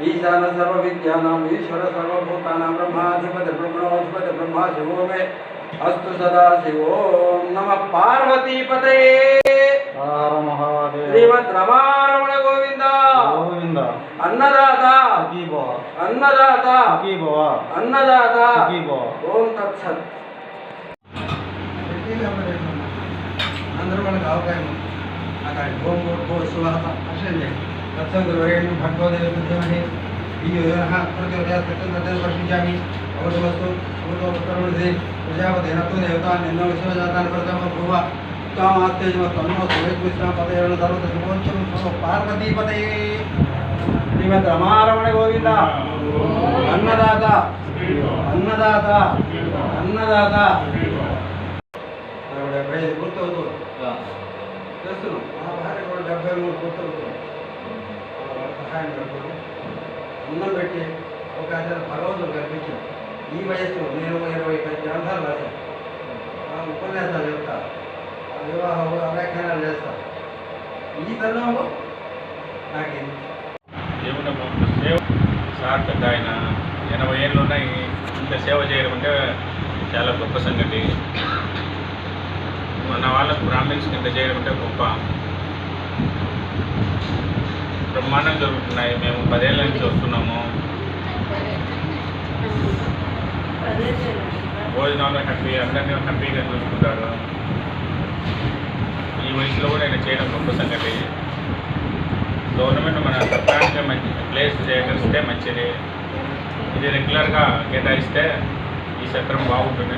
ईशान सर्वविद्यानाम् ईश्वर सर्वभूतानां ब्रह्माधिपति ब्रह्मणोऽधिपति ब्रह्मा शिवो मे अस्तु सदा शिवो। नमः पार्वतीपतये हर महादेव। श्रीमद् रमारमण गोविंद गोविंद। अन्नदाता की भव, अन्नदाता की भव, अन्नदाता की भव। ओम तत्सत्। అందరూ మనకు అవకాశం అక్కడ ఓం భూర్భువ స్వాహ అక్షంజే తత్సవితుర్వరేణ్యం భర్గోదేవమహే ధియోయోనః ప్రచోదయాత్ తత్సవితుర్వరేణ్యం వర్షించామి అవధూస్తు భూతోపకరణే ప్రజాపతేన తు దేవతాన్యన్నో విశ్వజాతాన్ ప్రథమో భువ కామాత్తేజమస్తన్నో సువేద్విశ్రాపతయేన సర్వత శుభోచ్చం పార్వతీపతయే శ్రీమద్ రమారమణ గోవింద అన్నదాత అన్నదాత అన్నదాత గుర్తవుతూ చేస్తున్నాం మా భార్య కూడా 73 గుర్తవుతూ సహాయం జరుగుతుంది అన్నం పెట్టి అవకాశాలు భగవంతుడు కల్పించాం. ఈ వయస్సు నేను 20 గ్రంథాలు రాశాను, ఉపన్యాసాలు చెప్తా, వివాహ వ్యాఖ్యానాలు చేస్తా. ఈ తరుణంలో నాకేంటి సేవ సార్ పెద్ద ఆయన 80 ఏళ్ళు ఉన్నాయి. ఇంత సేవ చేయడం అంటే చాలా గొప్ప సంగతి. మన వాళ్ళకు బ్రాహ్మిన్స్ కింద చేయడం అంటే గొప్ప. బ్రహ్మాండం జరుగుతున్నాయి. మేము 10 ఏళ్ళ నుంచి వస్తున్నాము. భోజనంలో అందరినీ హ్యాపీగా చూసుకుంటారు. ఈ వయసులో కూడా ఆయన చేయడం గొప్ప సంగతి. గవర్నమెంట్ మన సత్రానికి మంచి ప్లేస్ చేయగలిస్తే మంచిది. ఇది రెగ్యులర్గా కేటాయిస్తే ఈ సత్రం బాగుంటుంది.